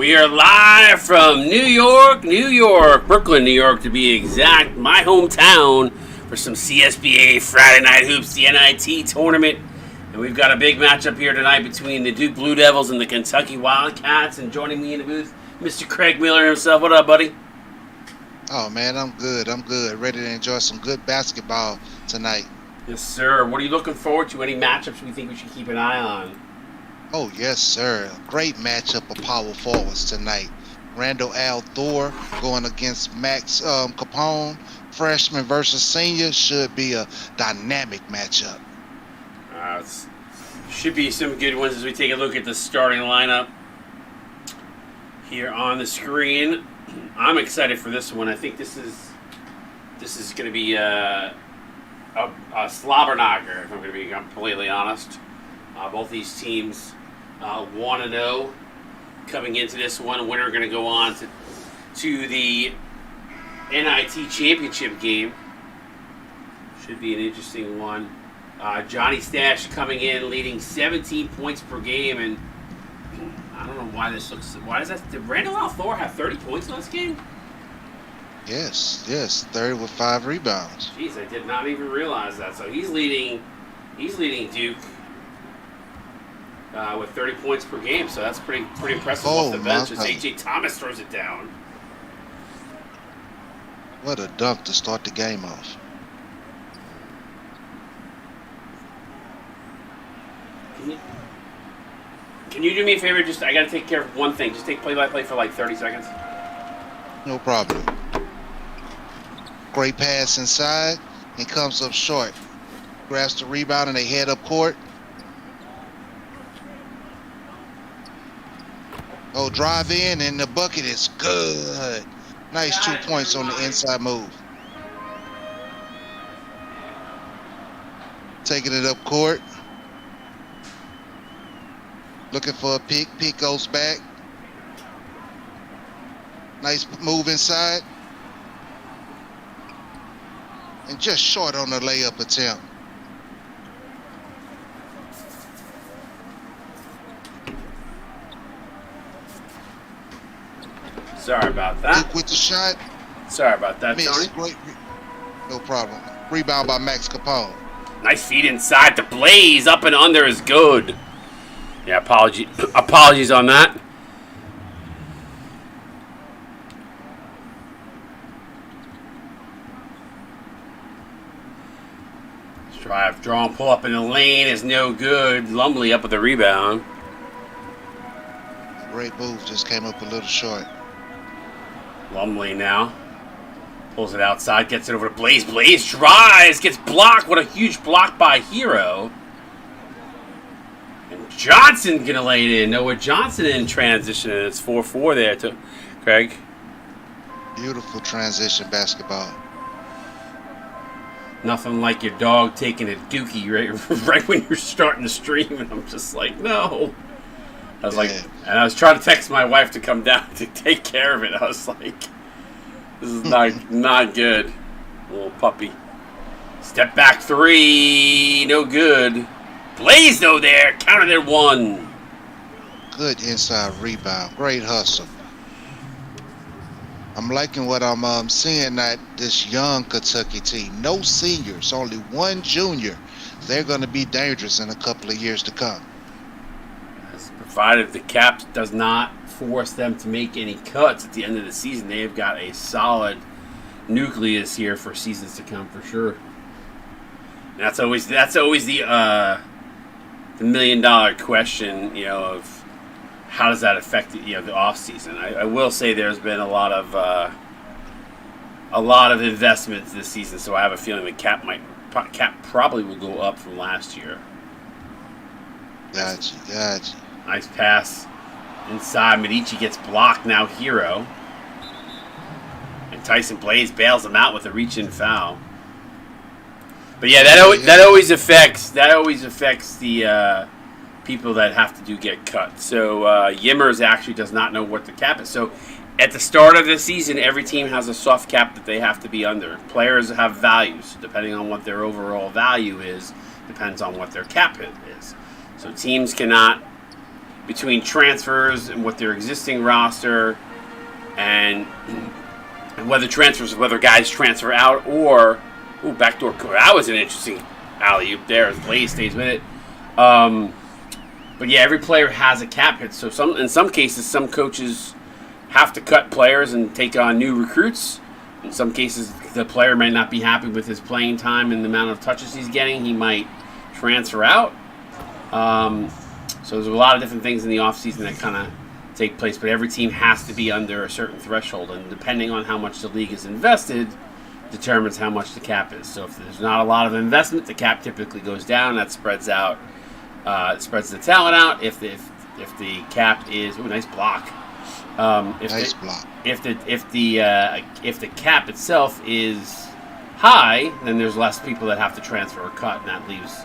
We are live from New York, Brooklyn, New York to be exact, my hometown, for some CSBA Friday Night Hoops, the NIT tournament. And we've got a big matchup here tonight between the Duke Blue Devils and the Kentucky Wildcats. And joining me in the booth, Mr. Craig Miller himself. What up, buddy? Oh, man, I'm good. Ready to enjoy some good basketball tonight. Yes, sir. What are you looking forward to? Any matchups we think we should keep an eye on? Oh, yes, sir. Great matchup of power forwards tonight. Randall Al Thor going against Max Capone. Freshman versus senior should be a dynamic matchup. Should be some good ones as we take a look at the starting lineup here on the screen. I'm excited for this one. I think this is going to be a slobber knocker, if I'm going to be completely honest. Both these teams 1-0 coming into this one. Winner going to go on to the NIT championship game. Should be an interesting one. Johnny Stash coming in, leading 17 points per game, and I don't know why this looks. Why does that? Did Randall Althor have 30 points in this game? Yes, 30 with 5 rebounds. Jeez, I did not even realize that. So he's leading Duke with 30 points per game. So that's pretty impressive off the bench as A.J. Thomas throws it down. What a dunk to start the game off. Can you do me a favor? I got to take care of one thing. Just take play-by-play for like 30 seconds. No problem. Great pass inside and comes up short. Grabs the rebound and they head up court. Oh, drive in and the bucket is good. Nice 2 points on the inside move. Taking it up court. Looking for a pick. Pick goes back. Nice move inside. And just short on the layup attempt. Sorry about that. Duke with the shot. Sorry about that, Miss. Tony. No problem. Rebound by Max Capone. Nice feed inside. The Blaze up and under is good. Yeah, apologies on that. Drive, draw, and pull up in the lane is no good. Lumley up with the rebound. Great move, just came up a little short. Lumley now pulls it outside, gets it over to Blaze. Blaze drives, gets blocked. What a huge block by Hero. And Johnson gonna lay it in. Noah Johnson in transition, and it's 4-4 there to Craig. Beautiful transition basketball. Nothing like your dog taking a dookie right when you're starting to stream, and I'm just like, no. I was and I was trying to text my wife to come down to take care of it. I was like, this is not good. Little puppy. Step back three, no good. Blaze though there, counted at one. Good inside rebound, great hustle. I'm liking what I'm seeing at this young Kentucky team. No seniors, only one junior. They're going to be dangerous in a couple of years to come. Provided the cap does not force them to make any cuts at the end of the season, they've got a solid nucleus here for seasons to come for sure. And that's always the $1 million question, of how does that affect the off season. I will say there's been a lot of investments this season, so I have a feeling the cap probably will go up from last year. Gotcha. Nice pass inside. Medici gets blocked now. Hero. And Tyson Blaze bails him out with a reach-in foul. But yeah, that always affects the people that have to get cut. So Yimmers actually does not know what the cap is. So at the start of the season, every team has a soft cap that they have to be under. Players have values depending on what their overall value is. Depends on what their cap is. So teams cannot between transfers and what their existing roster, and whether guys transfer out or backdoor. That was an interesting alley-oop there as Blaze stays with it. But yeah, every player has a cap hit. So in some cases, some coaches have to cut players and take on new recruits. In some cases, the player might not be happy with his playing time and the amount of touches he's getting. He might transfer out. So there's a lot of different things in the offseason that kind of take place. But every team has to be under a certain threshold. And depending on how much the league is invested, determines how much the cap is. So if there's not a lot of investment, the cap typically goes down. That spreads out. Spreads the talent out. If the cap is nice block. Block. If the cap itself is high, then there's less people that have to transfer or cut, and that leaves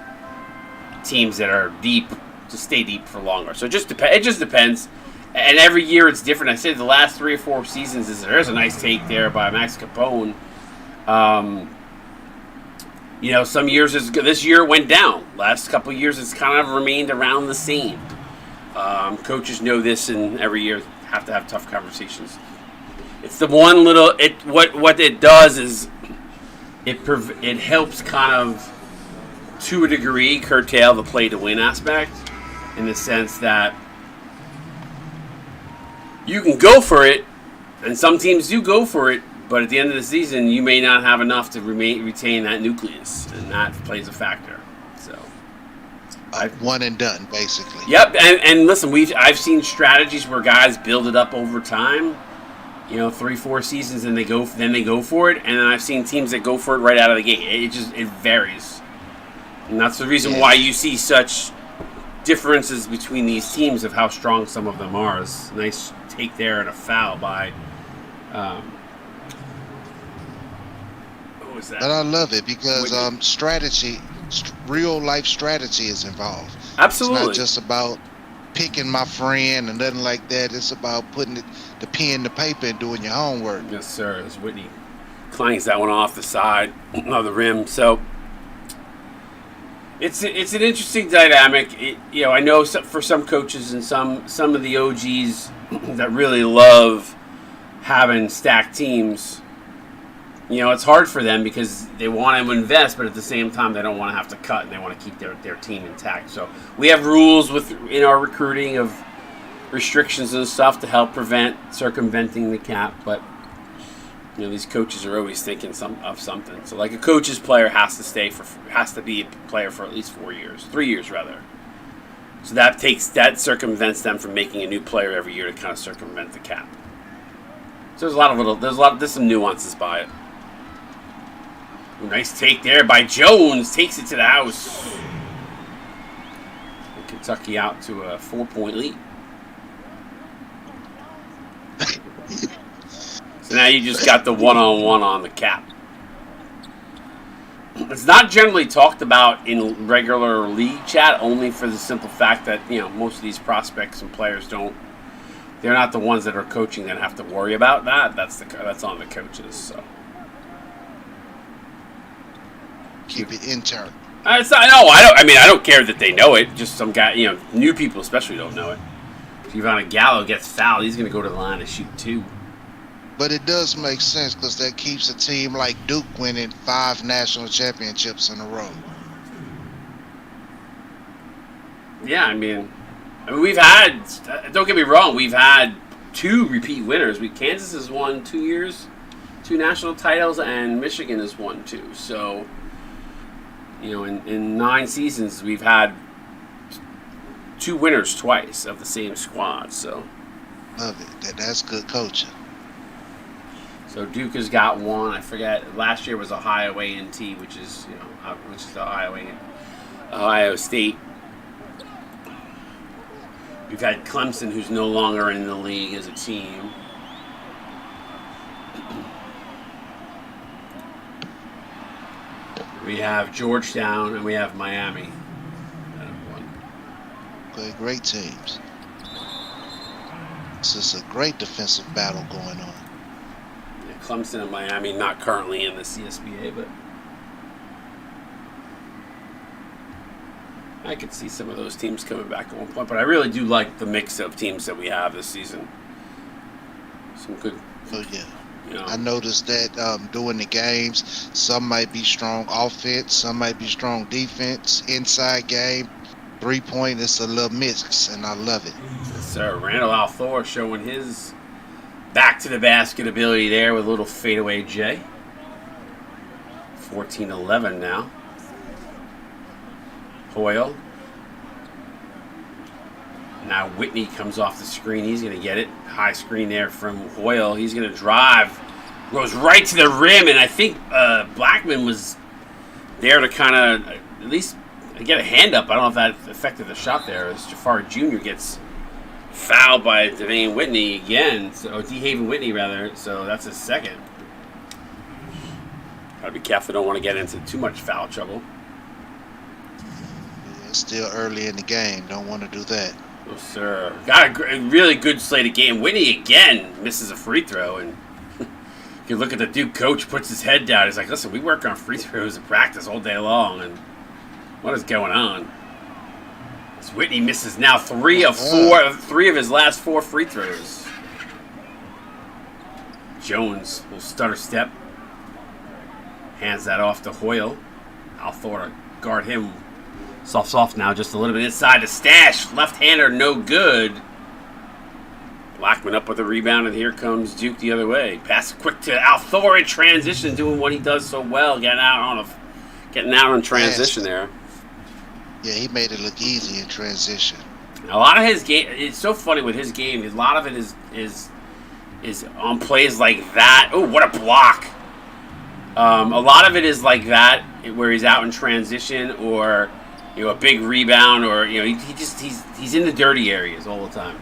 teams that are deep to stay deep for longer. So it just depends. And every year it's different. I said the last 3 or 4 seasons there's a nice take there by Max Capone. Some years this year it went down. Last couple of years it's kind of remained around the same. Coaches know this, and every year have to have tough conversations. It's the one little what it does is it helps kind of to a degree curtail the play to win aspect, in the sense that you can go for it, and some teams do go for it. But at the end of the season, you may not have enough to retain that nucleus, and that plays a factor. So, one and done, basically. Yep, and listen, I've seen strategies where guys build it up over time, 3-4 seasons, and then they go for it, and then I've seen teams that go for it right out of the gate. It varies, and that's the reason why you see such differences between these teams of how strong some of them are. It's a nice take there and a foul by. But I love it because real life strategy is involved. Absolutely. It's not just about picking my friend and nothing like that. It's about putting the pen to paper and doing your homework. Yes, sir. As Whitney clangs that one off the side of the rim. So it's an interesting dynamic. I know for some coaches and some of the OGs that really love having stacked teams. It's hard for them because they want to invest, but at the same time, they don't want to have to cut, and they want to keep their team intact. So we have rules in our recruiting of restrictions and stuff to help prevent circumventing the cap. But these coaches are always thinking of something. So like a coach's player has to be a player for at least 4 years, 3 years rather. So that circumvents them from making a new player every year to kind of circumvent the cap. So there's some nuances by it. Nice take there by Jones. Takes it to the house. And Kentucky out to a 4-point lead. So now you just got the one-on-one on the cap. It's not generally talked about in regular league chat, only for the simple fact that most of these prospects and players they're not the ones that are coaching that have to worry about that. That's on the coaches. So. Keep it internal. It's not. No, I don't. I mean, I don't care that they know it. Just some guy, new people especially don't know it. If Giovanni Gallo gets fouled, he's going to go to the line and shoot 2. But it does make sense because that keeps a team like Duke winning 5 national championships in a row. Yeah, I mean, we've had. Don't get me wrong. We've had 2 repeat winners. Kansas has won 2 years, 2 national titles, and Michigan has won 2. So. In 9 seasons, we've had 2 winners twice of the same squad. So, love it. That's good coaching. So Duke has got 1. I forget. Last year was Ohio A&T, which is Ohio State. We've had Clemson, who's no longer in the league as a team. We have Georgetown and we have Miami. Okay, great teams. This is a great defensive battle going on. Yeah, Clemson and Miami not currently in the CSBA, but I could see some of those teams coming back at one point, but I really do like the mix of teams that we have this season. Some good. Oh yeah. You know. I noticed that during the games, some might be strong offense, some might be strong defense, inside game, 3-point. It's a little mix, and I love it. Yes, sir. Randall Althor showing his back to the basket ability there with a little fadeaway J. 14-11 now. Hoyle. Now Whitney comes off the screen. He's going to get it. High screen there from Hoyle. He's going to drive. Goes right to the rim, and I think Blackman was there to kind of at least get a hand up. I don't know if that affected the shot there. As Jafar Jr. gets fouled by DeHaven Whitney again. So DeHaven Whitney, rather. So that's his second. Gotta be careful. Don't want to get into too much foul trouble. It's still early in the game. Don't want to do that. Oh, sir. Got a really good slate of game. Whitney again misses a free throw, and you look at the Duke coach, puts his head down. He's like, "Listen, we work on free throws in practice all day long, and what is going on?" As Whitney misses now 3 of his last 4 free throws. Jones will stutter step, hands that off to Hoyle. Althor to guard him. Soft now, just a little bit inside the stash. Left-hander, no good. Blackman up with a rebound, and here comes Duke the other way. Pass quick to Althor in transition, doing what he does so well, getting out on transition there. Yeah, he made it look easy in transition. A lot of his game, it's so funny with his game. A lot of it is on plays like that. Oh, what a block! A lot of it is like that, where he's out in transition, or a big rebound, or he's in the dirty areas all the time.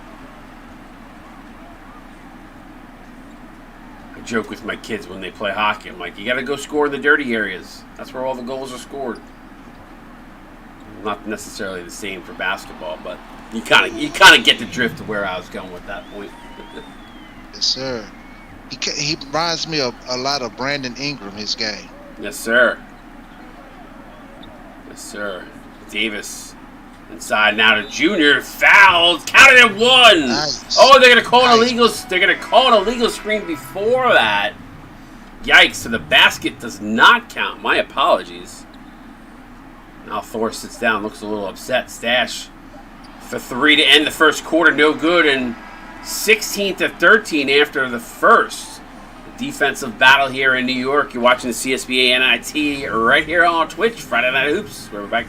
I joke with my kids when they play hockey. I'm like, you got to go score in the dirty areas. That's where all the goals are scored. Not necessarily the same for basketball, but you kind of get the drift of where I was going with that point. Yes, sir. He reminds me of a lot of Brandon Ingram, his game. Yes, sir. Yes, sir. Davis inside now to Junior. Fouled. Counted at 1. Nice. Oh, they're gonna call an illegal. They're gonna call an illegal screen before that. Yikes! So the basket does not count. My apologies. Now Thor sits down, looks a little upset. Stash for 3 to end the first quarter. No good, and 16-13 after the first. Defensive battle here in New York. You're watching the CSBA NIT right here on Twitch. Friday Night Hoops. We're back.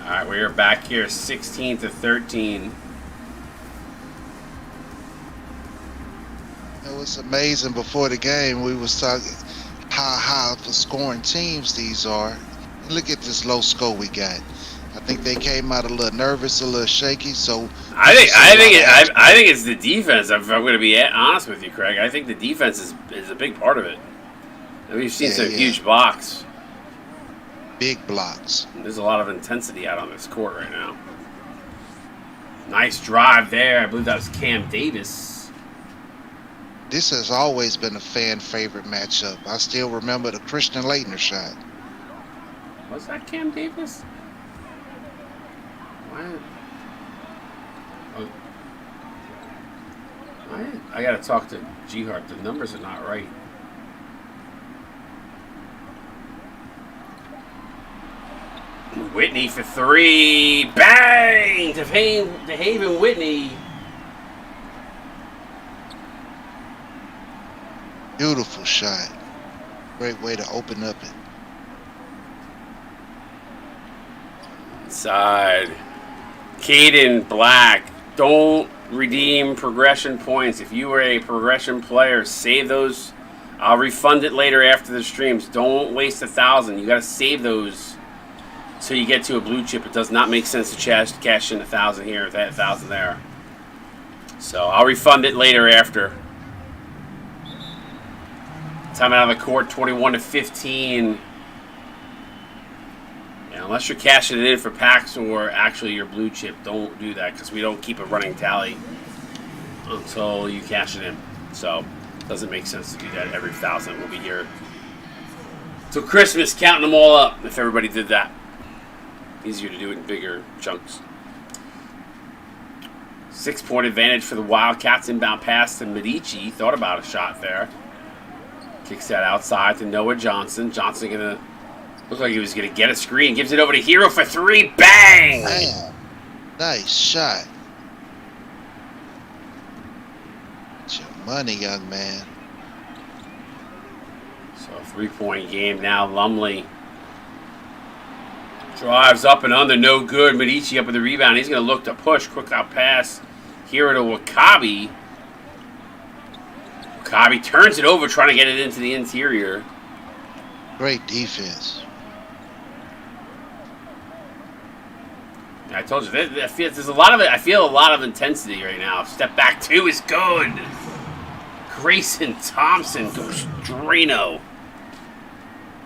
All right, we are back here, 16-13. It was amazing before the game. We was talking how high for scoring teams these are. Look at this low score we got. I think they came out a little nervous, a little shaky. So I think it's the defense. If I'm going to be honest with you, Craig, I think the defense is a big part of it. And we've seen some huge blocks. Big blocks. There's a lot of intensity out on this court right now. Nice drive there. I believe that was Cam Davis. This has always been a fan favorite matchup. I still remember the Christian Laettner shot. Was that Cam Davis? Why? I gotta talk to G-Hart. The numbers are not right. Whitney for 3. Bang! DeHaven Whitney. Beautiful shot. Great way to open up it. Inside. Caden Black. Don't redeem progression points. If you were a progression player, save those. I'll refund it later after the streams. Don't waste 1,000. You got to save those so you get to a blue chip. It does not make sense to cash in 1,000 here or 1,000 there. So I'll refund it later after. Time out of the court, 21-15. Yeah, unless you're cashing it in for packs or actually your blue chip, don't do that because we don't keep a running tally until you cash it in. So it doesn't make sense to do that every 1,000. We'll be here till Christmas counting them all up if everybody did that. Easier to do it in bigger chunks. 6-point advantage for the Wildcats. Inbound pass to Medici. Thought about a shot there. Kicks that outside to Noah Johnson. Johnson going to look like he was going to get a screen. Gives it over to Hero for 3. Bang! Man, nice shot. It's your money, young man. So 3-point game now. Lumley drives up and under. No good. Medici up with the rebound. He's going to look to push. Quick out pass. Hero to Wakabi. Wakabi turns it over, trying to get it into the interior. Great defense. I told you, there's a lot of it. I feel a lot of intensity right now. Step back 2 is good. Grayson Thompson goes Drano.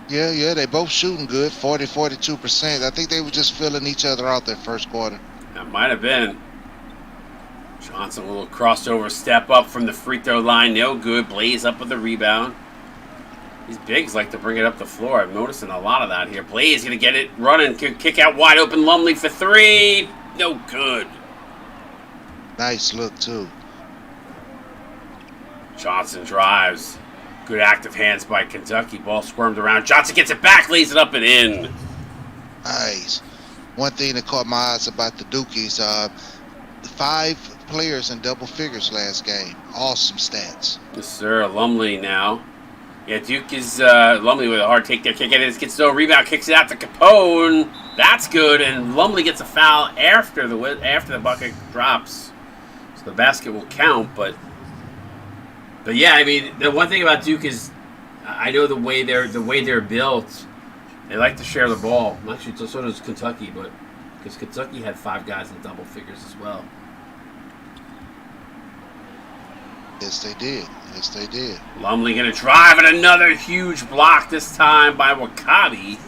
Yeah, they both shooting good, 42%. I think they were just filling each other out that first quarter. That might have been. Johnson, a little crossover step up from the free throw line. No good. Blaze up with the rebound. These bigs like to bring it up the floor. I'm noticing a lot of that here. Blaze going to get it running. Kick out wide open. Lumley for 3. No good. Nice look, too. Johnson drives. Good active hands by Kentucky. Ball squirmed around. Johnson gets it back. Lays it up and in. Nice. One thing that caught my eyes about the Dukies, 5 players in double figures last game. Awesome stats. Yes, sir. Lumley now. Yeah, Duke is Lumley with a hard take there. Kick it. Gets no rebound. Kicks it out to Capone. That's good. And Lumley gets a foul after the bucket drops. So the basket will count. But yeah, I mean, the one thing about Duke is I know the way they're built. They like to share the ball. Actually, so does Kentucky, but because Kentucky had 5 guys in double figures as well. Yes, they did. Yes, they did. Lumley going to drive and another huge block this time by Wakabi.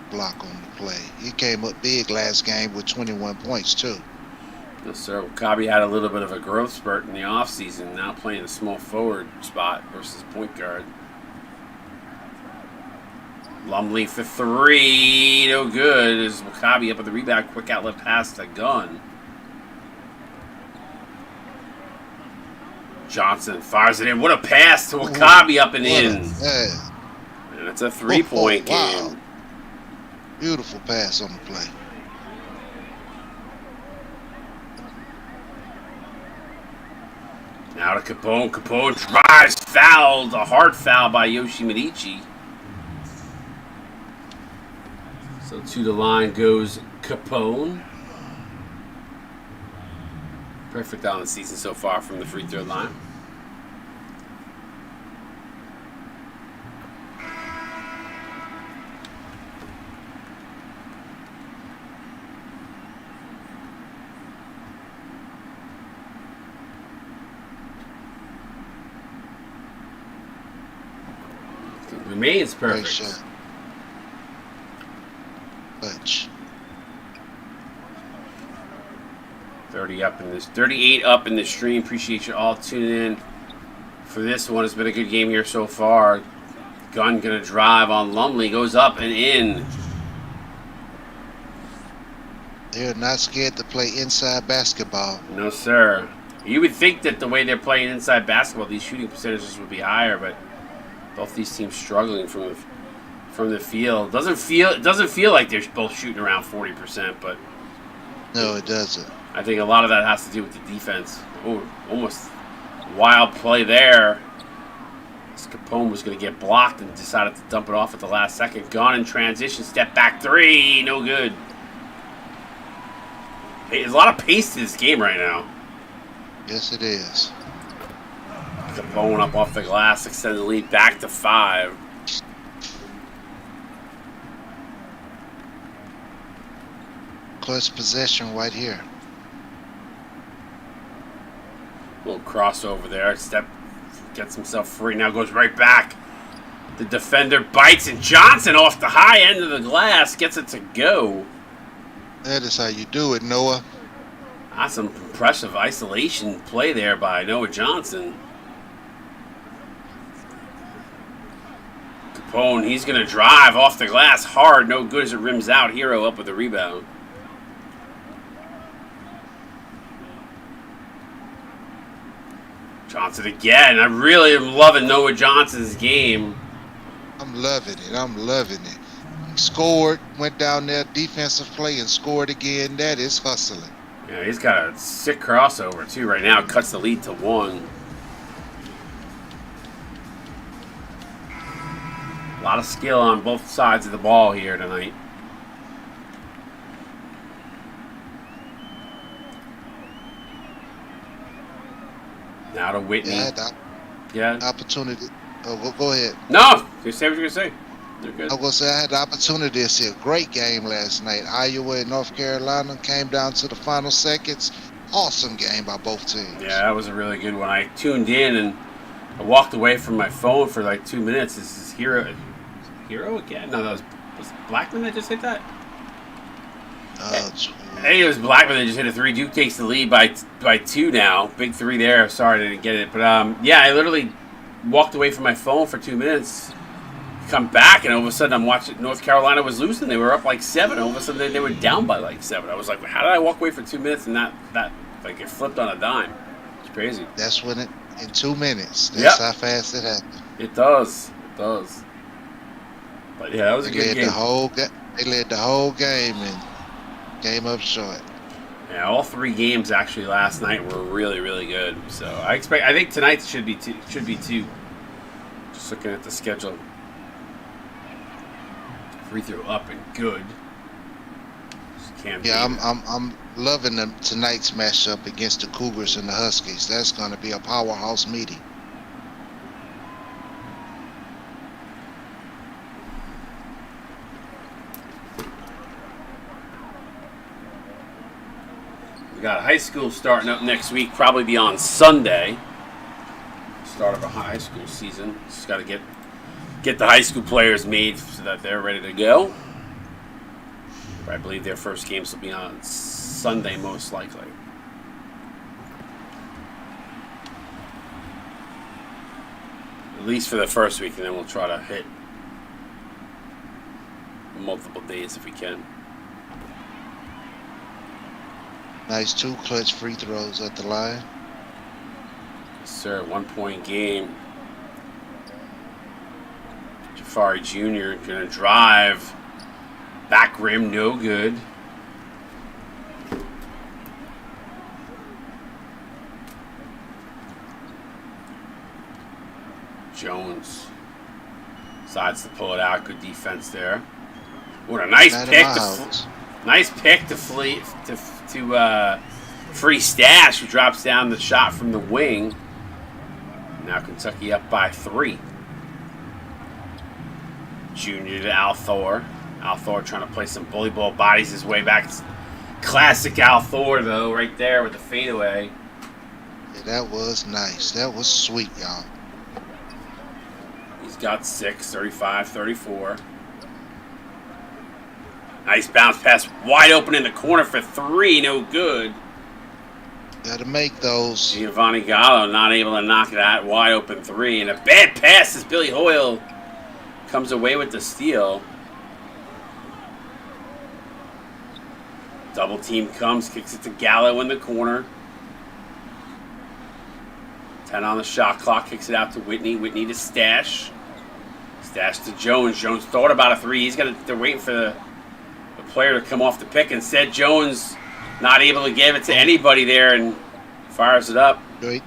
Block on the play. He came up big last game with 21 points, too. Yes, sir. Wakabi had a little bit of a growth spurt in the offseason, now playing a small forward spot versus point guard. Lumley for 3. No good. As Wakabi up with the rebound. Quick outlet pass to Gunn. Johnson fires it in. What a pass to Wakabi up and in. And it's a 3-point game. Wow. Beautiful pass on the play. Now to Capone. Capone drives, fouled. A hard foul by Yoshi Medici. So to the line goes Capone. Perfect on the season so far from the free throw line. It remains perfect. Great shot. Clutch. 38 up in the stream. Appreciate you all tuning in for this one. It's been a good game here so far. Gunn gonna drive on Lumley, goes up and in. They're not scared to play inside basketball. No, sir. You would think that the way they're playing inside basketball, these shooting percentages would be higher, but both these teams struggling from the field. It doesn't feel like they're both shooting around 40%, but No, it doesn't. I think a lot of that has to do with the defense. Oh, almost wild play there. Capone was going to get blocked and decided to dump it off at the last second. Gone in transition, step back 3, no good. There's a lot of pace to this game right now. Yes, it is. Capone up off the glass, extend the lead back to 5. Clutch possession right here. Little crossover there. Gets himself free. Now goes right back. The defender bites, and Johnson off the high end of the glass gets it to go. That is how you do it, Noah. That's some impressive isolation play there by Noah Johnson. Capone, he's going to drive off the glass hard. No good as it rims out. Hero up with the rebound. Johnson again. I really am loving Noah Johnson's game. I'm loving it. I'm loving it. He scored, went down there, defensive play, and scored again. That is hustling. Yeah, he's got a sick crossover, too, right now. Cuts the lead to 1. A lot of skill on both sides of the ball here tonight. Now to Whitney. Yeah. Opportunity. Oh, go ahead. No, you say what you're going to say. They're good. I was going to say I had the opportunity to see a great game last night. Iowa and North Carolina came down to the final seconds. Awesome game by both teams. Yeah, that was a really good one. I tuned in and I walked away from my phone for like 2 minutes. This is Hero again? No, that was Blackman that just hit that? I think it was Blackman that just hit a 3. Duke takes the lead by 2 now. Big 3 there. Sorry I didn't get it. But yeah, I literally walked away from my phone for 2 minutes. Come back, and all of a sudden I'm watching. North Carolina was losing. They were up like 7. All of a sudden they were down by like 7. I was like, how did I walk away for 2 minutes and that like it flipped on a dime? It's crazy. That's when it in 2 minutes. That's how fast it happened. It does. But yeah, that was a good game. They led the whole game and came up short. Yeah, all 3 games actually last night were really, really good. So I think tonight should be two. Just looking at the schedule. Free throw up and good. I'm loving tonight's matchup against the Cougars and the Huskies. That's going to be a powerhouse meeting. We got high school starting up next week, probably be on Sunday. Start of a high school season. Just got to get the high school players made so that they're ready to go. I believe their first games will be on Sunday, most likely. At least for the first week, and then we'll try to hit multiple days if we can. Nice 2 clutch free throws at the line. Yes, sir. 1-point game. Jafari Jr. going to drive. Back rim, no good. Jones decides to pull it out. Good defense there. What a nice pick! Nice pick to Free Stash, who drops down the shot from the wing. Now Kentucky up by 3. Junior to Althor. Althor trying to play some bully ball, bodies his way back. It's classic Althor, though, right there with the fadeaway. Yeah, that was nice. That was sweet, y'all. He's got 6, 35, 34. Nice bounce pass, wide open in the corner for 3, no good. Got to make those. Giovanni Gallo not able to knock that wide open 3. And a bad pass as Billy Hoyle comes away with the steal. Double team comes, kicks it to Gallo in the corner. 10 on the shot clock, kicks it out to Whitney. Whitney to Stash. Stash to Jones. Jones thought about a 3. He's got to wait for the player to come off the pick. Instead, Jones not able to give it to anybody there and fires it up. Great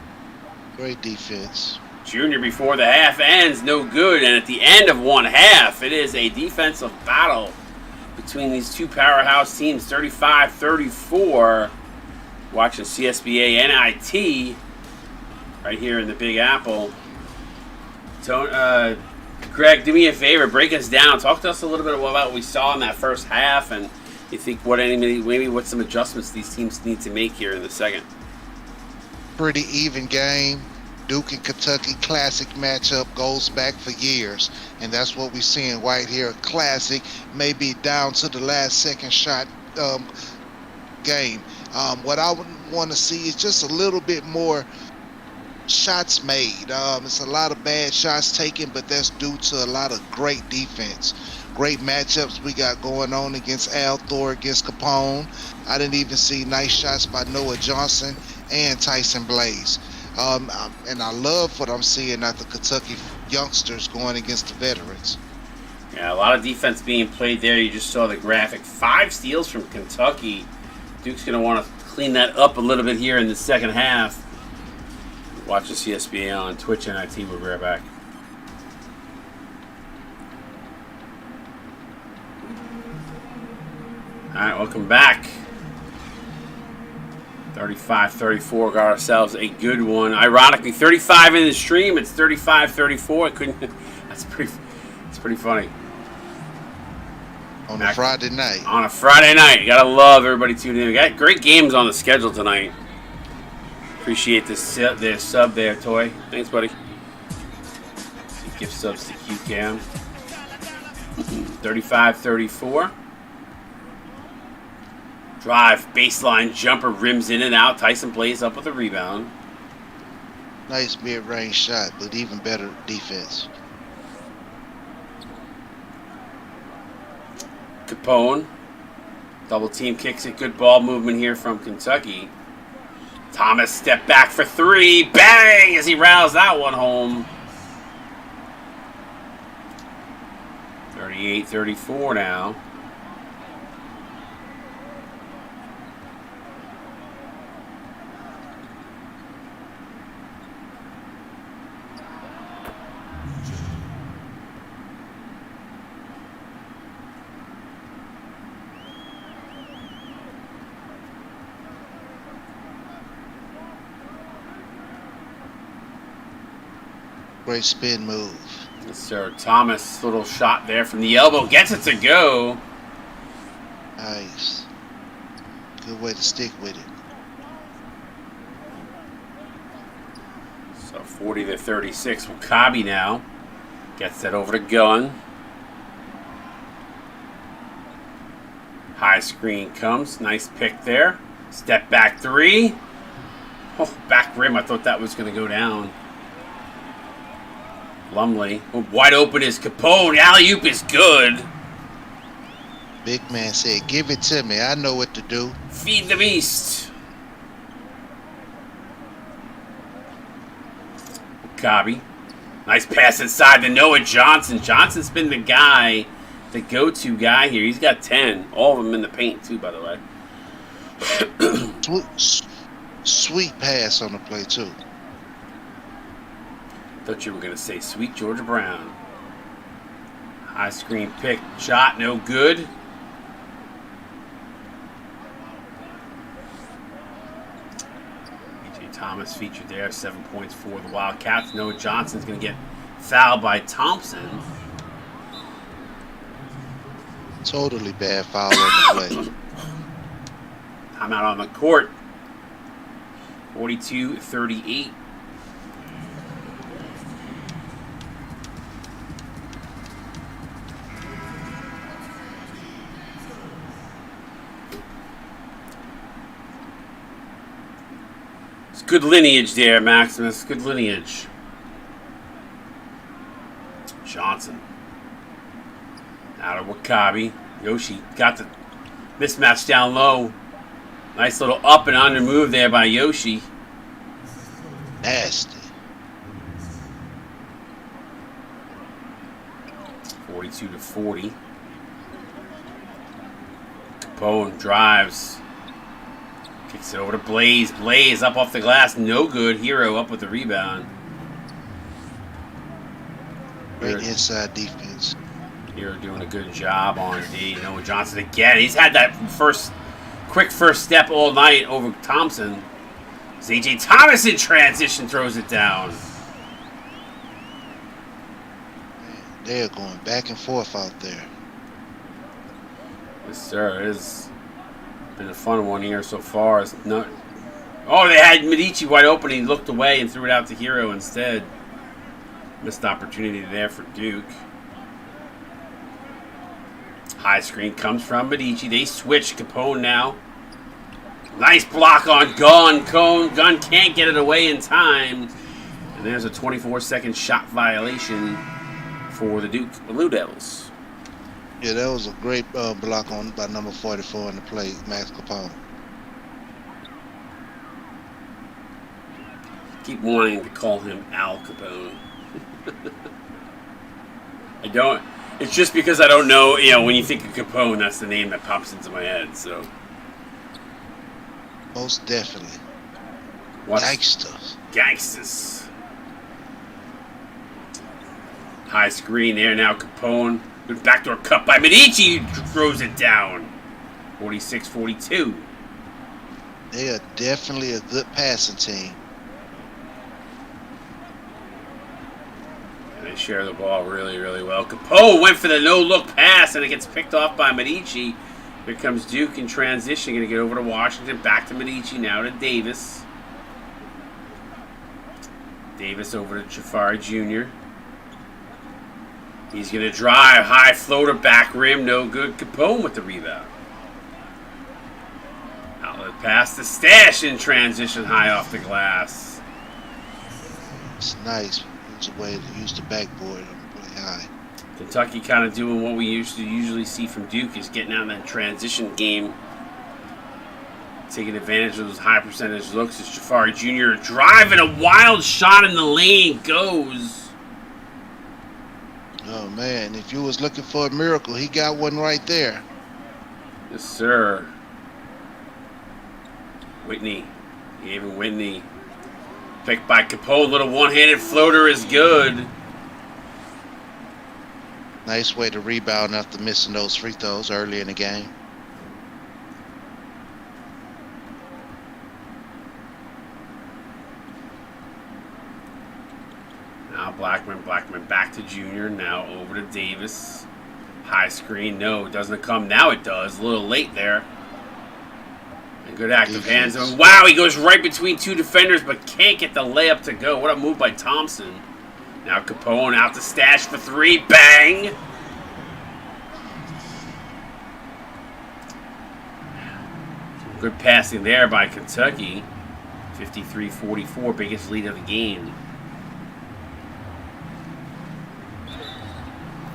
defense. Junior before the half ends, no good. And at the end of one half, it is a defensive battle between these two powerhouse teams, 35-34. Watching CSBA NIT right here in the Big Apple. Greg, do me a favor, break us down. Talk to us a little bit about what we saw in that first half, and you think maybe what some adjustments these teams need to make here in the second. Pretty even game. Duke and Kentucky classic matchup goes back for years, and that's what we're seeing right here. Classic, maybe down to the last second shot game. What I would want to see is just a little bit more shots made. It's a lot of bad shots taken, but that's due to a lot of great defense. Great matchups we got going on against Al Thor, against Capone. I didn't even see nice shots by Noah Johnson and Tyson Blaze. And I love what I'm seeing at the Kentucky youngsters going against the veterans. Yeah, a lot of defense being played there. You just saw the graphic. 5 steals from Kentucky. Duke's going to want to clean that up a little bit here in the second half. Watch the CSBA on Twitch and IT. We'll be right back. All right, welcome back. 35-34, got ourselves a good one. Ironically, 35 in the stream. It's 35-34. I couldn't. It's pretty funny. On a Friday night. On a Friday night, you gotta love everybody tuning in. We got great games on the schedule tonight. Appreciate the sub there, Toy. Thanks, buddy. Gift subs to QCam. 35-34. Drive, baseline jumper, rims in and out. Tyson plays up with a rebound. Nice mid-range shot, but even better defense. Capone. Double team kicks it. Good ball movement here from Kentucky. Thomas step back for 3. Bang! As he rattles that one home. 38-34 now. Great spin move. Yes, sir. Thomas, little shot there from the elbow. Gets it to go. Nice. Good way to stick with it. So 40-36. Wakabi now gets that over to Gunn. High screen comes. Nice pick there. Step back 3. Oh, back rim. I thought that was going to go down. Lumley. Oh, wide open is Capone. Alley-oop is good. Big man said, give it to me. I know what to do. Feed the beast. Wakabi. Nice pass inside to Noah Johnson. Johnson's been the guy, the go-to guy here. He's got 10. All of them in the paint, too, by the way. Sweet pass on the play, too. Thought you were going to say sweet Georgia Brown. High screen pick. Shot, no good. A.J. Thomas featured there. 7 points for the Wildcats. Noah Johnson's going to get fouled by Thompson. Totally bad foul on the play. I'm out on the court. 42-38. Good lineage there, Maximus. Good lineage. Johnson. Out of Wakabi. Yoshi got the mismatch down low. Nice little up and under move there by Yoshi. Nasty. 42-40. Capone drives. Kicks it over to Blaze. Blaze up off the glass. No good. Hero up with the rebound. Great inside defense. Hero doing a good job on D. Noah Johnson again. He's had that quick first step all night over Thompson. A.J. Thomas in transition throws it down. Man, they're going back and forth out there. Yes, sir. It has been a fun one here so far. It's Oh, they had Medici wide open. He looked away and threw it out to Hero instead. Missed opportunity there for Duke. High screen comes from Medici. They switch. Capone now. Nice block on Gunn. Gunn can't get it away in time. And there's a 24-second shot violation for the Duke Blue Devils. Yeah, that was a great block on by number 44 in the play, Max Capone. Keep wanting to call him Al Capone. I don't. It's just because I don't know. You know, when you think of Capone, that's the name that pops into my head. So. Most definitely. Gangsters. High screen there now. Capone. Good backdoor cut by Medici. Throws it down. 46-42. They are definitely a good passing team. And they share the ball really, really well. Capone went for the no-look pass, and it gets picked off by Medici. Here comes Duke in transition. Going to get over to Washington. Back to Medici. Now to Davis. Davis over to Jafari Jr. He's going to drive. High floater, back rim. No good. Capone with the rebound. Outlet pass to Stash in transition. High off the glass. It's nice. It's a way to use the backboard really high. Kentucky kind of doing what we usually see from Duke, is getting out in that transition game, taking advantage of those high percentage looks. As Jafari Jr. driving a wild shot in the lane goes. Oh man, if you was looking for a miracle, he got one right there. Yes, sir. Whitney. Even Whitney. Picked by Capone. Little one-handed floater is good. Nice way to rebound after missing those free throws early in the game. Now Blackman back to Junior. Now over to Davis. High screen. No, it doesn't come. Now it does. A little late there. And good active hands. Wow, he goes right between two defenders but can't get the layup to go. What a move by Thompson. Now Capone out to Stash for three. Bang! Good passing there by Kentucky. 53-44, biggest lead of the game.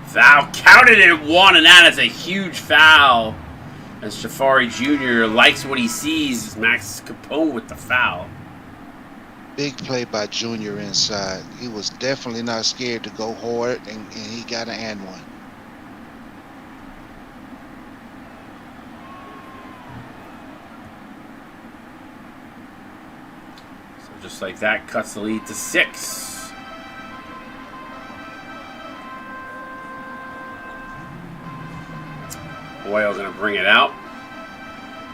Foul counted at one, and that is a huge foul. As Jafari Jr. likes what he sees. Max Capone with the foul. Big play by Junior inside. He was definitely not scared to go hard, and he got an and one. So just like that, cuts the lead to 6. Boyle going to bring it out.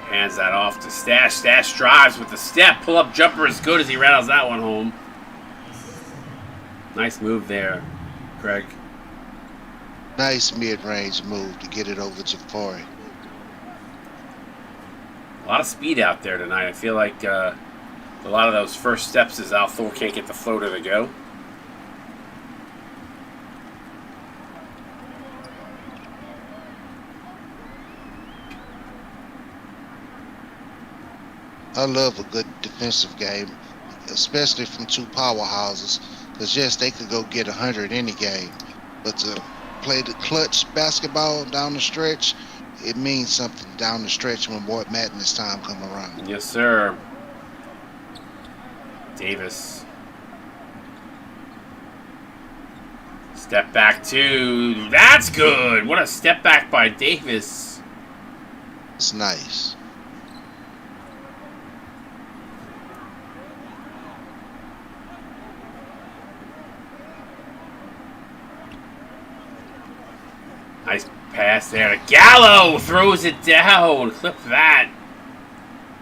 Hands that off to Stash. Stash drives with the step. Pull-up jumper is good as he rattles that one home. Nice move there, Craig. Nice mid-range move to get it over to Jafari. A lot of speed out there tonight. I feel like a lot of those first steps is Al Thor can't get the floater to go. I love a good defensive game, especially from two powerhouses. Because, yes, they could go get 100 any game. But to play the clutch basketball down the stretch, it means something down the stretch when March Madness time come around. Yes, sir. Davis. Step back two. That's good. What a step back by Davis. It's nice. Nice pass there to Gallo. Throws it down. Clip that.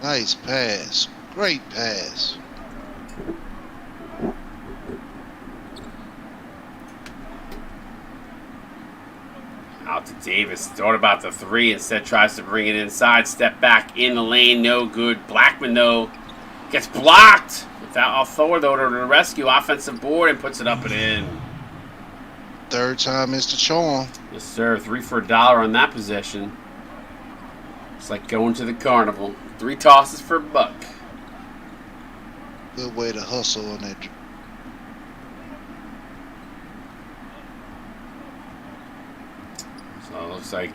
Nice pass. Great pass. Out to Davis. Thought about the three. Instead tries to bring it inside. Step back in the lane. No good. Blackman, though, Gets blocked. Without Thor, though, to the rescue. Offensive board and puts it up and in. Third time is the charm. Yes, sir. 3 for $1 on that possession. It's like going to the carnival. 3 tosses for $1. Good way to hustle on that. So it looks like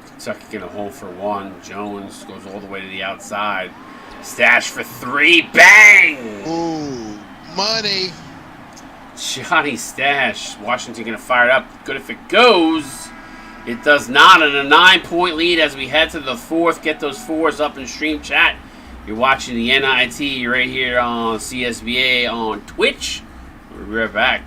Kentucky getting a hole for 1. Jones goes all the way to the outside. Stash for 3. Bang! Ooh, money. Johnny Stash. Washington going to fire it up. Good if it goes. It does not. And a 9-point lead as we head to the 4th. Get those 4s up in stream chat. You're watching the NIT right here on CSBA on Twitch. We'll be right back.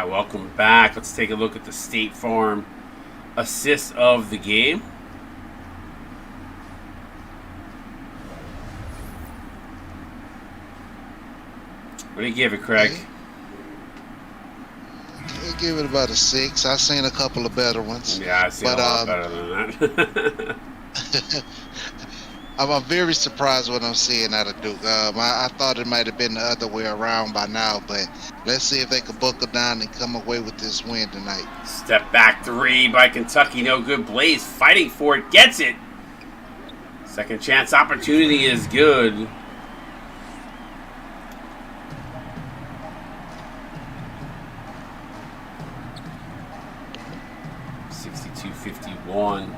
Welcome back. Let's take a look at the State Farm assist of the game. What do you give it, Craig? I'll give it about a 6. I've seen a couple of better ones. Yeah, I've seen a lot better than that. I'm very surprised what I'm seeing out of Duke. I thought it might have been the other way around by now, but let's see if they can buckle down and come away with this win tonight. Step back 3 by Kentucky. No good. Blaze fighting for it. Gets it. Second chance opportunity is good. .52-51.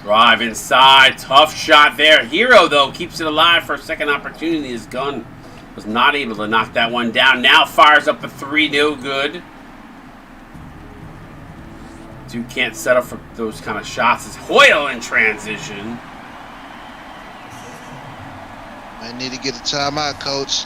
Drive inside. Tough shot there. Hero, though, keeps it alive for a second opportunity. His gun was not able to knock that one down. Now fires up a 3. No good. Duke can't settle for those kind of shots. It's Hoyle in transition. I need to get a timeout, Coach.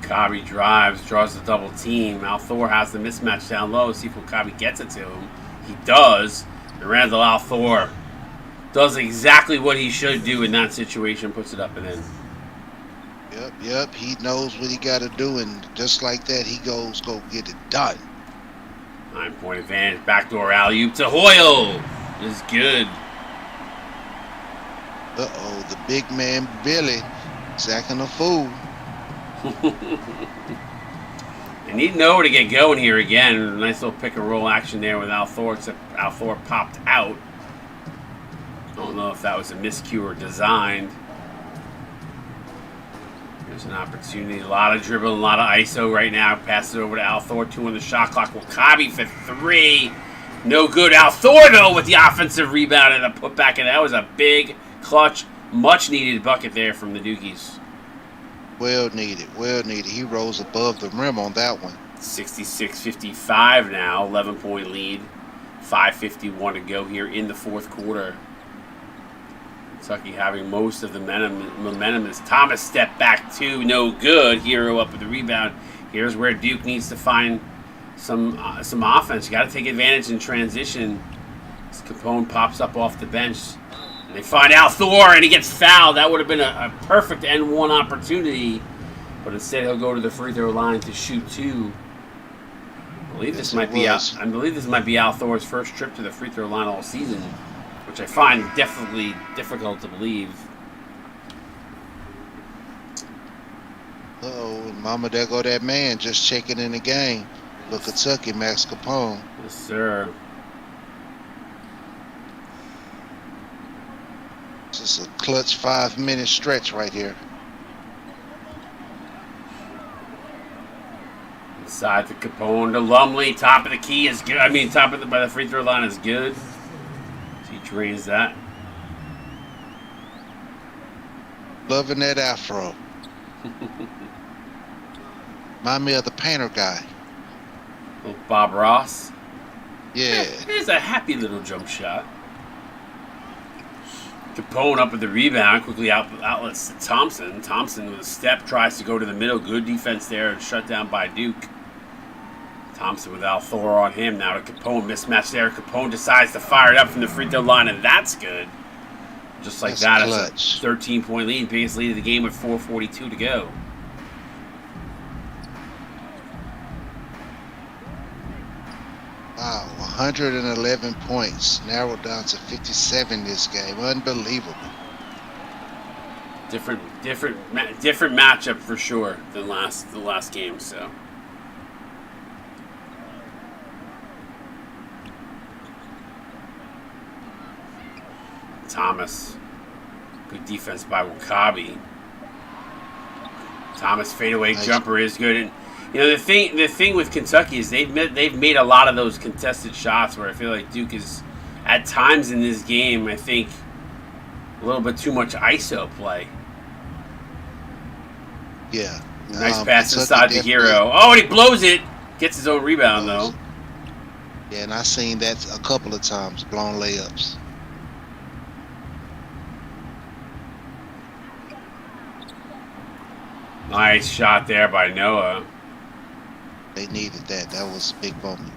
Wakabi drives, draws the double team. Althor has the mismatch down low. See if Wakabi gets it to him. He does. And Randall Althor does exactly what he should do in that situation. Puts it up and in. Yep. He knows what he got to do, and just like that, he go get it done. 9-point advantage. Backdoor alley-oop to Hoyle. Is good. Uh-oh, the big man, Billy, is acting a fool. They need Noah to get going here again. Nice little pick and roll action there with Althor, except Althor popped out. Don't know if that was a miscue or designed. There's an opportunity. A lot of dribbling, a lot of ISO right now. Passes it over to Althor. 2 on the shot clock. Wakabi for 3. No good. Althor, though, with the offensive rebound and a putback. And that was a big, clutch, much-needed bucket there from the Dukies. Well needed. He rose above the rim on that one. 66-55 now. 11-point lead. 5:51 to go here in the 4th quarter. Kentucky having most of the momentum as Thomas step back 2, no good. Hero up with the rebound. Here's where Duke needs to find some offense. You got to take advantage in transition. This Capone pops up off the bench. And they find Althor, and he gets fouled. That would have been a perfect N1 opportunity. But instead he'll go to the free throw line to shoot 2. I believe this might be Althor's first trip to the free throw line all season, which I find definitely difficult to believe. Uh-oh, mama, there go that man just checking in the game. Look, Kentucky, Max Capone. Yes, sir. This is a clutch 5-minute stretch right here. Inside to Capone to Lumley. Top of the key is good. Top of by the free throw line is good. So he drains that. Loving that afro. Remind me of the painter guy. Little Bob Ross. Yeah. There's a happy little jump shot. Capone up with the rebound, quickly outlets to Thompson. Thompson with a step tries to go to the middle. Good defense there and shut down by Duke. Thompson with Althor on him now to Capone. Mismatch there. Capone decides to fire it up from the free throw line, and that's good. Just like that, it's a 13-point lead. Biggest lead of the game with 4:42 to go. Wow, 111 points. Narrowed down to 57 this game. Unbelievable. Different matchup for sure than the last game, so. Thomas. Good defense by Wakabi. Thomas fadeaway jumper is good. And you know, the thing with Kentucky is they've made a lot of those contested shots where I feel like Duke is at times in this game, I think, a little bit too much ISO play. Yeah. Nice pass inside the Hero. Oh, and he blows it. Gets his own rebound though. Yeah, and I've seen that a couple of times, blown layups. Nice shot there by Noah. They needed that. That was a big moment.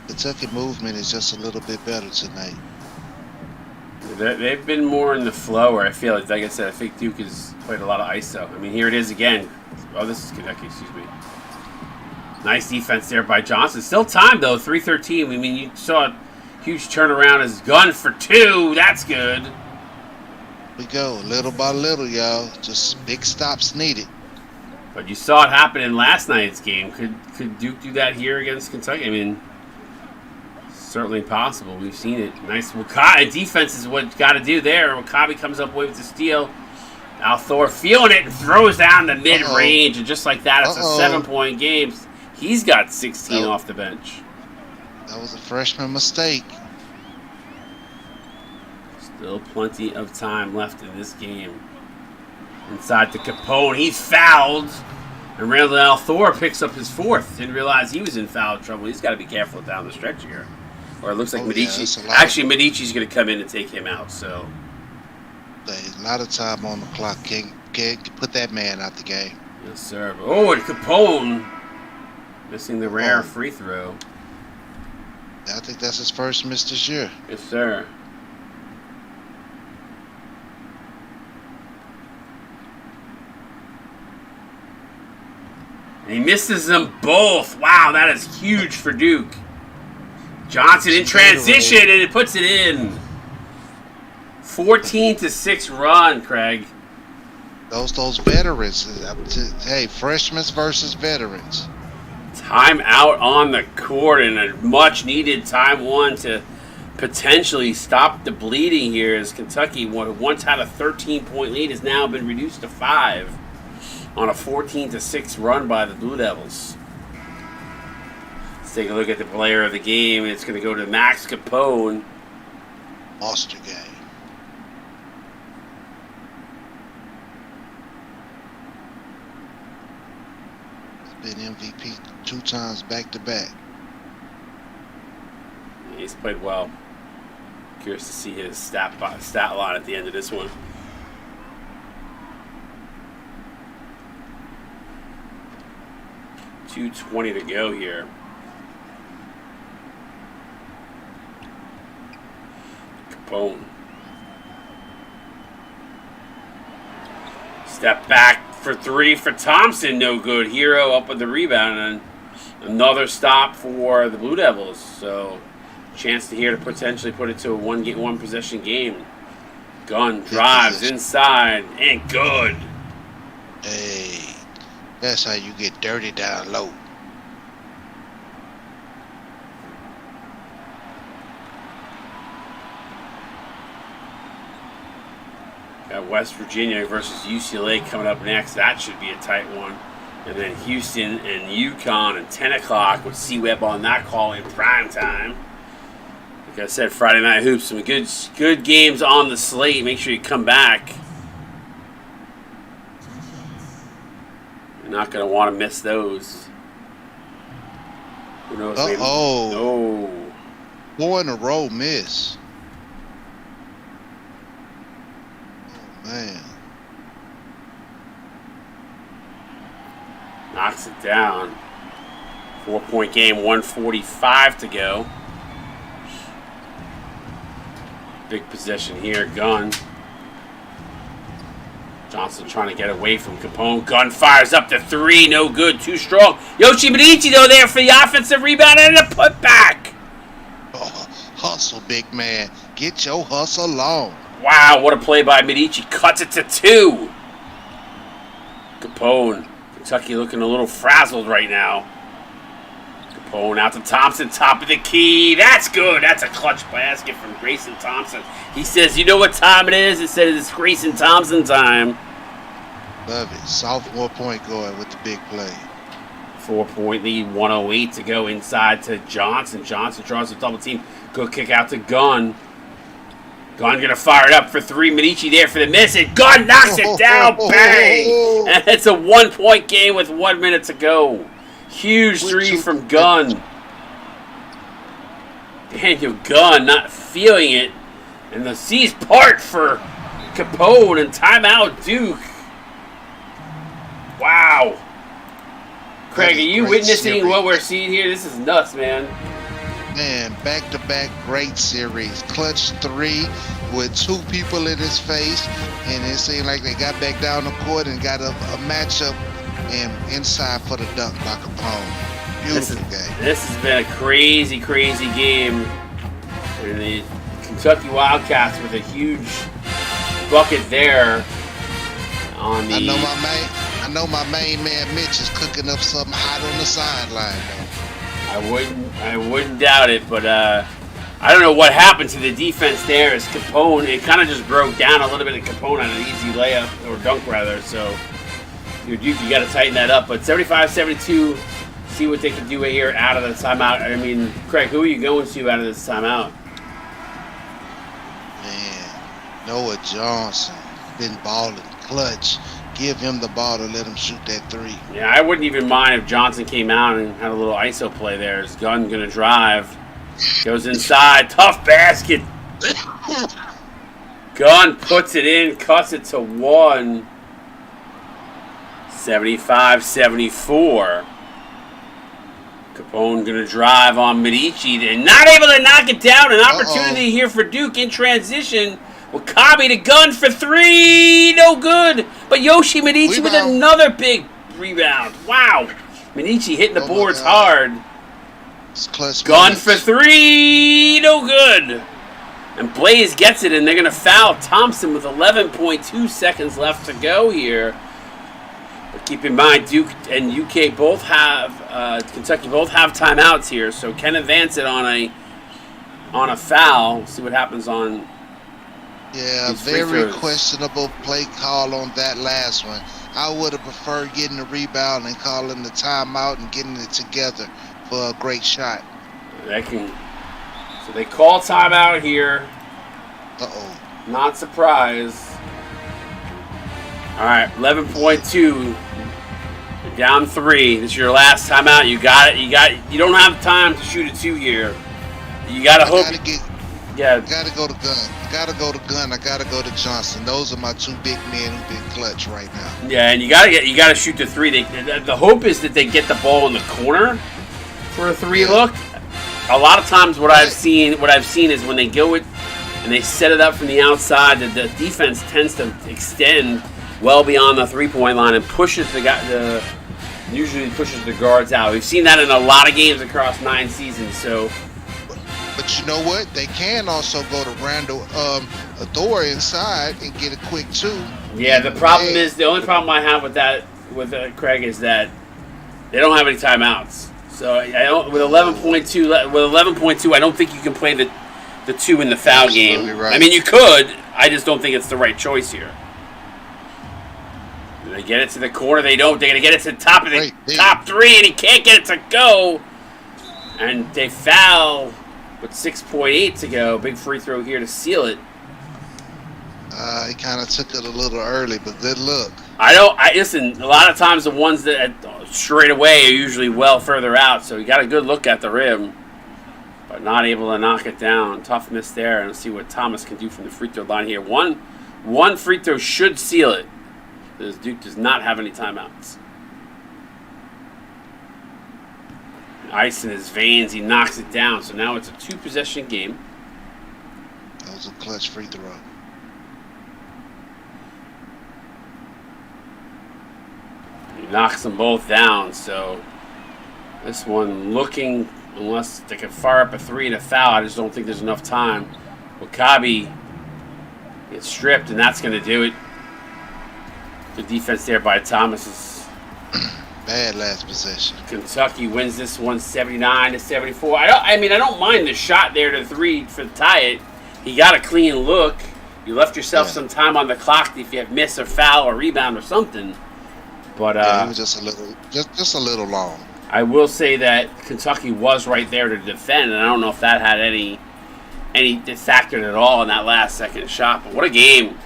Kentucky movement is just a little bit better tonight. They've been more in the flow where I feel like I said, I think Duke has played a lot of ISO. I mean, here it is again. Oh, this is Kentucky, excuse me. Nice defense there by Johnson. Still time, though, 3:13. I mean, you saw a huge turnaround as Gunn for two. That's good. We go, little by little, y'all. Just big stops needed. But you saw it happen in last night's game. Could Duke do that here against Kentucky? I mean, certainly possible. We've seen it. Nice Wakabi. Defense is what you got to do there. Wakabi comes up with the steal. Althor feeling it and throws down the mid-range. And just like that, it's a 7-point game. He's got 16 off the bench. That was a freshman mistake. Still plenty of time left in this game. Inside to Capone. He's fouled. And Randall Althor picks up his fourth. Didn't realize he was in foul trouble. He's got to be careful down the stretch here. Or it looks like Medici. Actually, Medici's going to come in and take him out. So There's a lot of time on the clock. Can't put that man out the game. Yes, sir. Oh, and Capone missing the rare free throw. I think that's his first miss this year. Yes, sir. And he misses them both. Wow, that is huge for Duke. Johnson in transition, and it puts it in. 14-6 run, Craig. Those veterans. Hey, freshmen versus veterans. Time out on the court and a much-needed time one to potentially stop the bleeding here as Kentucky, once had a 13-point lead, has now been reduced to 5 on a 14-6 run by the Blue Devils. Let's take a look at the player of the game. It's going to go to Max Capone. Monster game. Been MVP 2 times back-to-back. He's played well. Curious to see his stat line at the end of this one. .220 to go here. Capone. Step back for 3 for Thompson, no good. Hero up with the rebound, and another stop for the Blue Devils. So, chance to here to potentially put it to a one possession game. Gunn drives inside, and good. Hey, that's how you get dirty down low. Got West Virginia versus UCLA coming up next. That should be a tight one. And then Houston and UConn at 10 o'clock with C-Web on that call in prime time. Like I said, Friday Night Hoops, some good games on the slate. Make sure you come back. Not going to want to miss those. Who knows? Uh-oh. No. 4 in a row miss. Oh, man. Knocks it down. 4-point game, 1:45 to go. Big possession here, Gunn. Johnson trying to get away from Capone. Gunn fires up to 3, no good, too strong. Yoshi Medici, though, there for the offensive rebound and a putback. Oh, hustle, big man. Get your hustle on. Wow, what a play by Medici. Cuts it to 2. Capone. Kentucky looking a little frazzled right now. Capone out to Thompson, top of the key. That's good. That's a clutch basket from Grayson Thompson. He says, you know what time it is? It says it's Grayson Thompson time. Love it. Sophomore point guard with the big play. 4-point lead, 1:08 to go inside to Johnson. Johnson draws a double team. Good kick out to Gunn. Gunn gonna fire it up for 3. Medici there for the miss. And Gunn knocks it down. Bang! And it's a 1-point game with 1 minute to go. Huge 3 from Gunn. Daniel Gunn not feeling it. And the seas part for Capone and timeout Duke. Wow. Craig, are you witnessing what we're seeing here? This is nuts, man. Man, back-to-back great series. Clutch 3 with 2 people in his face, and it seemed like they got back down the court and got a matchup and inside for the dunk by Capone. Beautiful game. This has been a crazy, crazy game. And the Kentucky Wildcats with a huge bucket there on the... I know my main man Mitch is cooking up something hot on the sideline, though. I wouldn't doubt it, but I don't know what happened to the defense there as Capone, it kind of just broke down a little bit of Capone on an easy layup, or dunk rather, so you got to tighten that up. But 75-72, see what they can do here out of the timeout. I mean, Craig, who are you going to out of this timeout? Man, Noah Johnson, been balling clutch. Give him the ball to let him shoot that 3. Yeah, I wouldn't even mind if Johnson came out and had a little ISO play there. His gun going to drive. Goes inside. Tough basket. Gunn puts it in. Cuts it to 1. 75-74. Capone going to drive on Medici. They're not able to knock it down. An opportunity here for Duke in transition. Wakabi to Gunn for 3, no good. But Yoshi Medici with another big rebound. Wow. Medici hitting the boards hard. Gunn for 3, no good. And Blaze gets it, and they're going to foul Thompson with 11.2 seconds left to go here. But keep in mind, Duke and UK both have, Kentucky both have timeouts here, so can advance it on a foul. See what happens on. Yeah, very questionable play call on that last one. I would have preferred getting the rebound and calling the timeout and getting it together for a great shot. So they call timeout here. Uh-oh. Not surprised. All right, 11.2. You're down 3. This is your last timeout. You got it. You don't have time to shoot a 2 here. You got to hope. Gotta go to Gunn. Gotta go to Gunn. I gotta go to Johnson. Those are my 2 big men who've been clutch right now. Yeah, and you gotta shoot the 3. The hope is that they get the ball in the corner for a 3 look. A lot of times, what I've seen is when they go it and they set it up from the outside, the defense tends to extend well beyond the 3-point line and pushes usually pushes the guards out. We've seen that in a lot of games across 9 seasons. So. But you know what? They can also go to Randall Thor inside and get a quick 2. Yeah, the only problem I have with that Craig is that they don't have any timeouts. So with 11.2, I don't think you can play the 2 in the foul game. Right. I mean, you could. I just don't think it's the right choice here. They get it to the corner. They don't. They're gonna get it to the top of the top 3, and he can't get it to go. And they foul. With 6.8 to go, big free throw here to seal it. He kind of took it a little early, but good look. I listen. A lot of times the ones that straight away are usually well further out, so you got a good look at the rim, but not able to knock it down. Tough miss there, and let's see what Thomas can do from the free throw line here. One free throw should seal it, because Duke does not have any timeouts. Ice in his veins, he knocks it down. So now it's a 2-possession game. That was a clutch free throw. He knocks them both down. So this one looking, unless they can fire up a 3 and a foul, I just don't think there's enough time. Wakabi gets stripped, and that's going to do it. Good defense there by Thomas. Bad last possession. Kentucky wins this one 79-74. I don't mind the shot there to 3 for the tie it. He got a clean look. You left yourself some time on the clock if you have miss or foul or rebound or something. But it was just a little long. I will say that Kentucky was right there to defend, and I don't know if that had any factored at all in that last second shot. But what a game!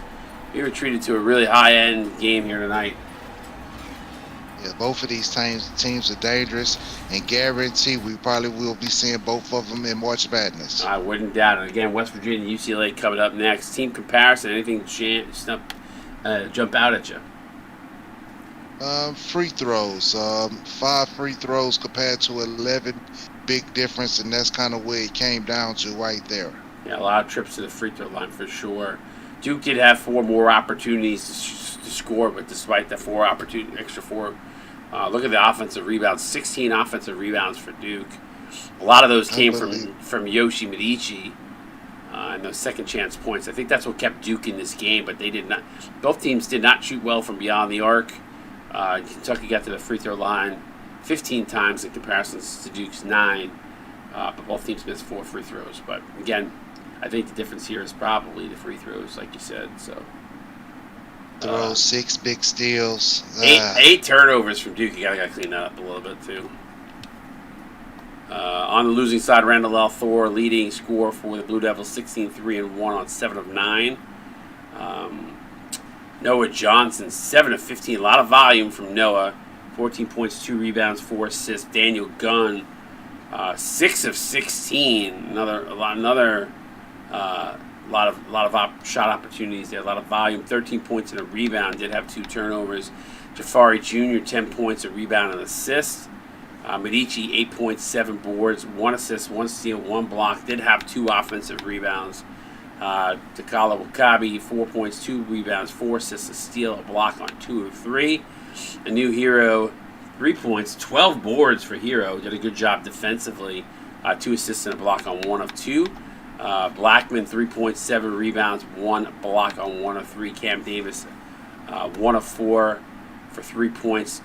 We were treated to a really high-end game here tonight. Yeah, both of these teams are dangerous, and guarantee we probably will be seeing both of them in March Madness. I wouldn't doubt it. Again, West Virginia, UCLA coming up next. Team comparison, anything jump out at you? Free throws. 5 free throws compared to 11. Big difference, and that's kind of where it came down to right there. Yeah, a lot of trips to the free throw line for sure. Duke did have 4 more opportunities to score, but despite the extra 4, look at the offensive rebounds. 16 offensive rebounds for Duke. A lot of those came from Yoshi Medici and those second chance points. I think that's what kept Duke in this game, but they did not. Both teams did not shoot well from beyond the arc. Kentucky got to the free throw line 15 times in comparison to Duke's 9, but both teams missed 4 free throws. But again, I think the difference here is probably the free throws, like you said. So, 6 big steals. 8 turnovers from Duke. You gotta clean that up a little bit too. On the losing side, Randall L. Thor leading score for the Blue Devils, 16-3-1 on 7 of 9. Noah Johnson, 7 of 15. A lot of volume from Noah. 14 points, 2 rebounds, 4 assists. Daniel Gunn, 6 of 16. Another lot of shot opportunities there. A lot of volume. 13 points and a rebound. Did have 2 turnovers. Jafari Jr., 10 points, a rebound, and assist. Medici, 8 points, 7 boards, 1 assist, 1 steal, 1 block. Did have 2 offensive rebounds. Takala Wakabi, 4 points, 2 rebounds, 4 assists, a steal, a block on 2 of 3. A new Hero, 3 points, 12 boards for Hero. Did a good job defensively. 2 assists and a block on 1 of 2. Blackman, 3 points, 7 rebounds, 1 block on 1 of 3. Cam Davis, 1 of 4 for 3 points,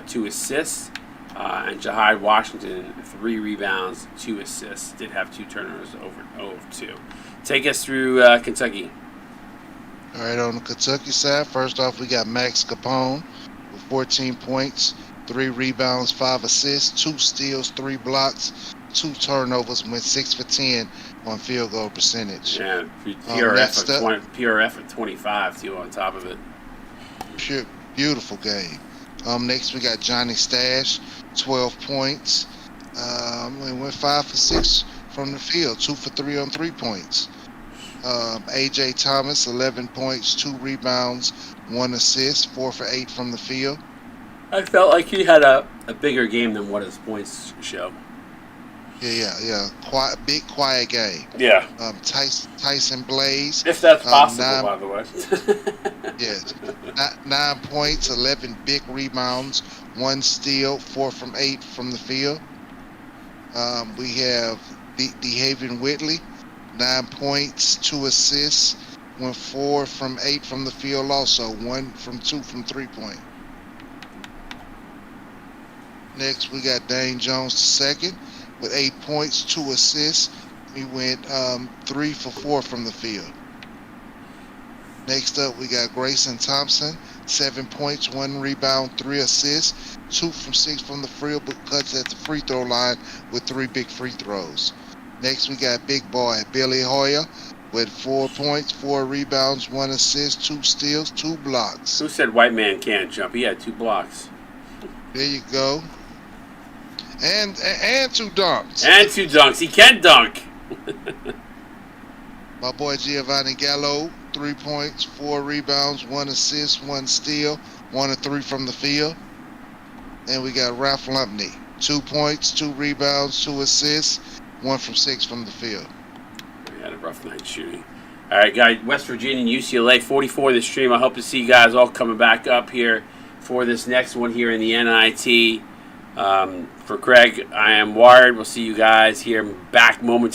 2 assists. And Jahide Washington, 3 rebounds, 2 assists. Did have 2 turnovers over 0 of 2. Take us through Kentucky. All right, on the Kentucky side, first off, we got Max Capone with 14 points, 3 rebounds, 5 assists, 2 steals, 3 blocks, 2 turnovers, went 6 for 10 on field goal percentage. Yeah, PRF at 25 too on top of it. Beautiful game. Next we got Johnny Stash, 12 points. We went 5 for 6 from the field, 2 for 3 on 3 points. AJ Thomas, 11 points, 2 rebounds, 1 assist, 4 for 8 from the field. I felt like he had a bigger game than what his points show. Yeah. Big quiet game. Yeah. Tyson Blaze. If that's possible, by the way. Yes. 9 points, 11 big rebounds, 1 steal, 4 from 8 from the field. We have DeHaven Whitley, 9 points, 2 assists, went 4 from 8 from the field also, 1 from 2 from 3-point. Next, we got Dane Jones II with 8 points, 2 assists. He went 3 for 4 from the field. Next up, we got Grayson Thompson, 7 points, 1 rebound, 3 assists, 2 from 6 from the field, but cuts at the free throw line with 3 big free throws. Next, we got big boy Billy Hoyer, with 4 points, 4 rebounds, 1 assist, 2 steals, 2 blocks. Who said white man can't jump? He had 2 blocks. There you go. And 2 dunks. And 2 dunks. He can dunk. My boy Giovanni Gallo, 3 points, 4 rebounds, 1 assist, 1 steal, 1 of 3 from the field. And we got Ralph Lumpney, 2 points, 2 rebounds, 2 assists, 1 from 6 from the field. We had a rough night shooting. All right, guys, West Virginia and UCLA, 44 this stream. I hope to see you guys all coming back up here for this next one here in the NIT. For Craig, I am Wired. We'll see you guys here back momentarily.